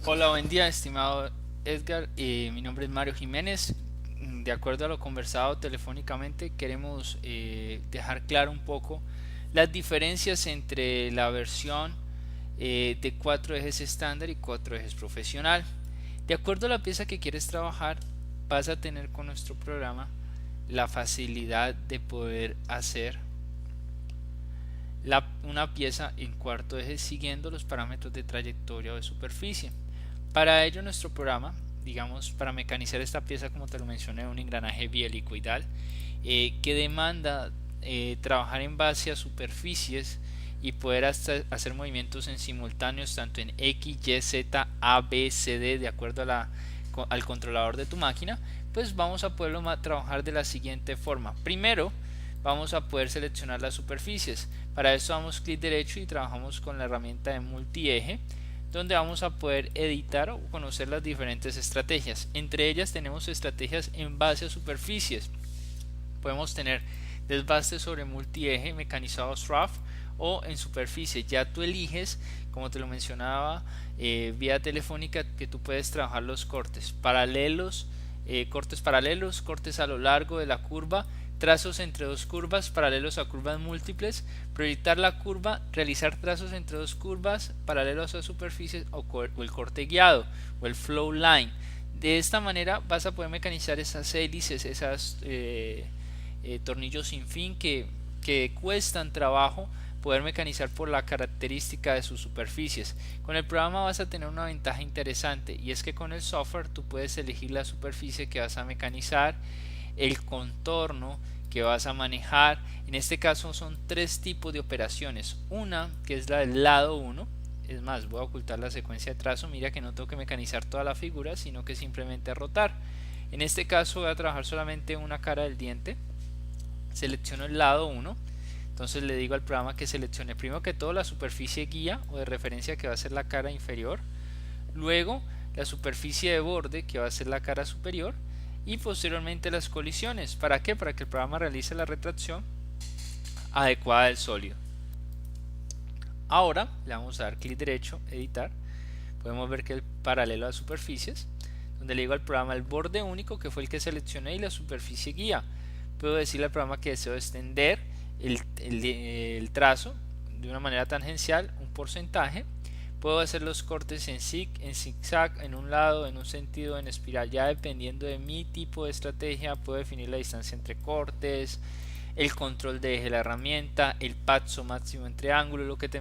Hola, buen día, estimado Edgar. Mi nombre es Mario Jiménez. De acuerdo a lo conversado telefónicamente, queremos dejar claro un poco las diferencias entre la versión de cuatro ejes estándar y cuatro ejes profesional. De acuerdo a la pieza que quieres trabajar, vas a tener con nuestro programa la facilidad de poder hacer una pieza en cuarto eje siguiendo los parámetros de trayectoria o de superficie. Para ello nuestro programa, digamos, para mecanizar esta pieza, como te lo mencioné, un engranaje bihelicoidal que demanda trabajar en base a superficies y poder hacer movimientos en simultáneos tanto en X, Y, Z, A, B, C, D de acuerdo al controlador de tu máquina. Pues vamos a poderlo trabajar de la siguiente forma. Primero vamos a poder seleccionar las superficies. Para esto damos clic derecho y trabajamos con la herramienta de multieje, donde vamos a poder editar o conocer las diferentes estrategias. Entre ellas tenemos estrategias en base a superficies. Podemos tener desbaste sobre multieje, mecanizado SRAF o en superficie. Ya tú eliges, como te lo mencionaba, vía telefónica, que tú puedes trabajar los cortes paralelos, cortes a lo largo de la curva, trazos entre dos curvas paralelos a curvas múltiples, proyectar la curva, realizar trazos entre dos curvas paralelos a superficies o el corte guiado o el flow line. De esta manera vas a poder mecanizar esas hélices, esas tornillos sin fin que cuestan trabajo poder mecanizar por la característica de sus superficies. Con el programa vas a tener una ventaja interesante, y es que con el software tú puedes elegir la superficie que vas a mecanizar, el contorno que vas a manejar. En este caso son tres tipos de operaciones. Una que es la del lado 1. Es más, voy a ocultar la secuencia de trazo. Mira que no tengo que mecanizar toda la figura, sino que simplemente rotar. En este caso voy a trabajar solamente una cara del diente. Selecciono el lado 1. Entonces le digo al programa que seleccione primero que todo la superficie guía o de referencia, que va a ser la cara inferior, luego la superficie de borde, que va a ser la cara superior, y posteriormente las colisiones. ¿Para qué? Para que el programa realice la retracción adecuada del sólido. Ahora le vamos a dar clic derecho, editar. Podemos ver que el paralelo a superficies, donde le digo al programa el borde único, que fue el que seleccioné, y la superficie guía. Puedo decirle al programa que deseo extender el trazo de una manera tangencial, un porcentaje. Puedo hacer los cortes en zigzag, en un lado, en un sentido, en espiral. Ya dependiendo de mi tipo de estrategia, puedo definir la distancia entre cortes, el control de eje de la herramienta, el paso máximo entre ángulos. Lo que te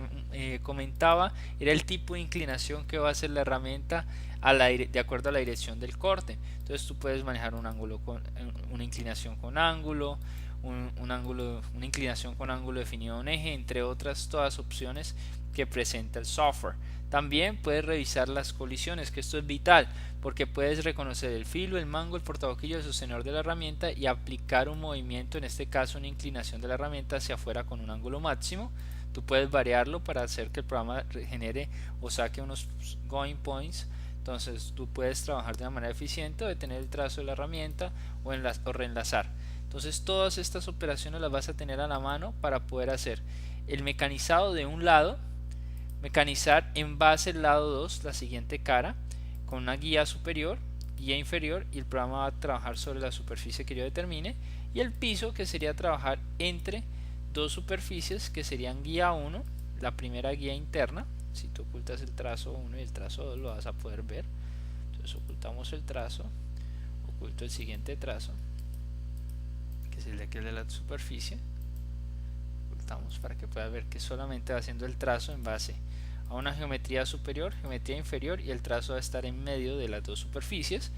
comentaba era el tipo de inclinación que va a hacer la herramienta de acuerdo a la dirección del corte. Entonces tú puedes manejar un ángulo con una inclinación con ángulo, una inclinación con ángulo definido en eje, entre otras todas opciones que presenta el software. También puedes revisar las colisiones, que esto es vital, porque puedes reconocer el filo, el mango, el portaboquillo, el sostenedor de la herramienta y aplicar un movimiento, en este caso una inclinación de la herramienta hacia afuera con un ángulo máximo. Tú puedes variarlo para hacer que el programa genere o saque unos going points. Entonces tú puedes trabajar de una manera eficiente o detener el trazo de la herramienta o reenlazar. Entonces todas estas operaciones las vas a tener a la mano para poder hacer el mecanizado de un lado, mecanizar en base el lado 2 la siguiente cara con una guía superior, guía inferior, y el programa va a trabajar sobre la superficie que yo determine, y el piso, que sería trabajar entre dos superficies que serían guía 1, la primera guía interna. Si tú ocultas el trazo 1 y el trazo 2 lo vas a poder ver. Entonces ocultamos el trazo, oculto el siguiente trazo, que es el de la superficie, ocultamos para que puedas ver que solamente va haciendo el trazo en base a una geometría superior, geometría inferior, y el trazo va a estar en medio de las dos superficies.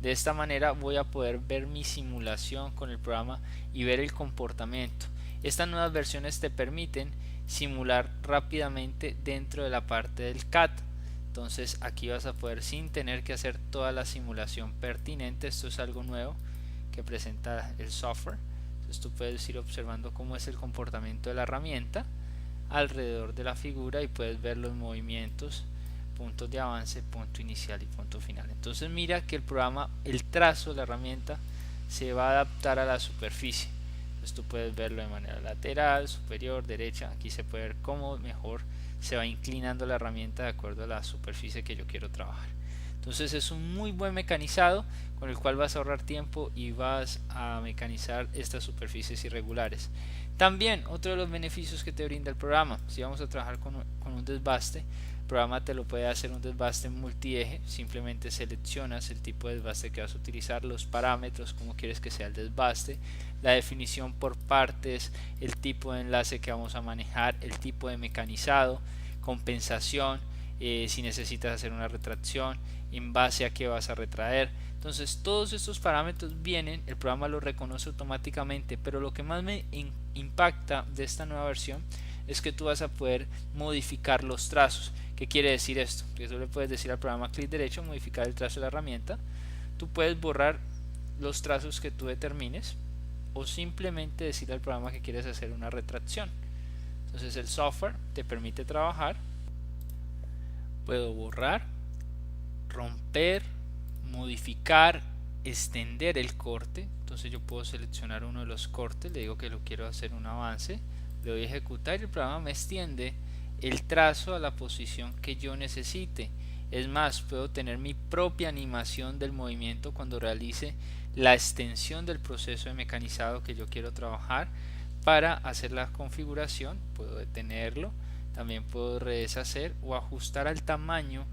De esta manera voy a poder ver mi simulación con el programa y ver el comportamiento. Estas nuevas versiones te permiten simular rápidamente dentro de la parte del CAD. Entonces aquí vas a poder, sin tener que hacer toda la simulación pertinente. Esto es algo nuevo que presenta el software. Entonces tú puedes ir observando cómo es el comportamiento de la herramienta alrededor de la figura y puedes ver los movimientos, puntos de avance, punto inicial y punto final. Entonces mira que el programa, el trazo de la herramienta se va a adaptar a la superficie. Entonces tú puedes verlo de manera lateral, superior, derecha. Aquí se puede ver cómo mejor se va inclinando la herramienta de acuerdo a la superficie que yo quiero trabajar. Entonces es un muy buen mecanizado con el cual vas a ahorrar tiempo y vas a mecanizar estas superficies irregulares. También otro de los beneficios que te brinda el programa, si vamos a trabajar con un desbaste, el programa te lo puede hacer un desbaste multieje. Simplemente seleccionas el tipo de desbaste que vas a utilizar, los parámetros, como quieres que sea el desbaste, la definición por partes, el tipo de enlace que vamos a manejar, el tipo de mecanizado, compensación, si necesitas hacer una retracción, en base a qué vas a retraer. Entonces todos estos parámetros vienen, el programa los reconoce automáticamente, pero lo que más me impacta de esta nueva versión es que tú vas a poder modificar los trazos. ¿Qué quiere decir esto? Que tú le puedes decir al programa clic derecho, modificar el trazo de la herramienta. Tú puedes borrar los trazos que tú determines o simplemente decirle al programa que quieres hacer una retracción. Entonces el software te permite trabajar. Puedo borrar, romper, modificar, extender el corte. Entonces yo puedo seleccionar uno de los cortes, le digo que lo quiero hacer un avance, le doy a ejecutar y el programa me extiende el trazo a la posición que yo necesite. Es más, puedo tener mi propia animación del movimiento cuando realice la extensión del proceso de mecanizado que yo quiero trabajar. Para hacer la configuración puedo detenerlo, también puedo redeshacer o ajustar al tamaño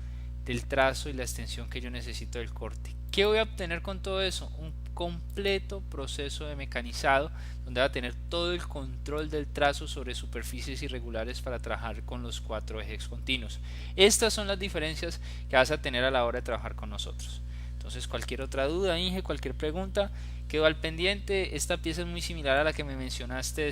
del trazo y la extensión que yo necesito del corte. ¿Qué voy a obtener con todo eso? Un completo proceso de mecanizado donde va a tener todo el control del trazo sobre superficies irregulares para trabajar con los 4 ejes continuos. Estas son las diferencias que vas a tener a la hora de trabajar con nosotros. Entonces cualquier otra duda, Inge, cualquier pregunta, quedo al pendiente. Esta pieza es muy similar a la que me mencionaste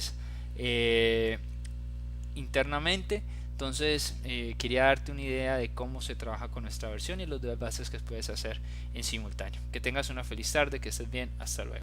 internamente. Entonces quería darte una idea de cómo se trabaja con nuestra versión y los desbases que puedes hacer en simultáneo. Que tengas una feliz tarde, que estés bien, hasta luego.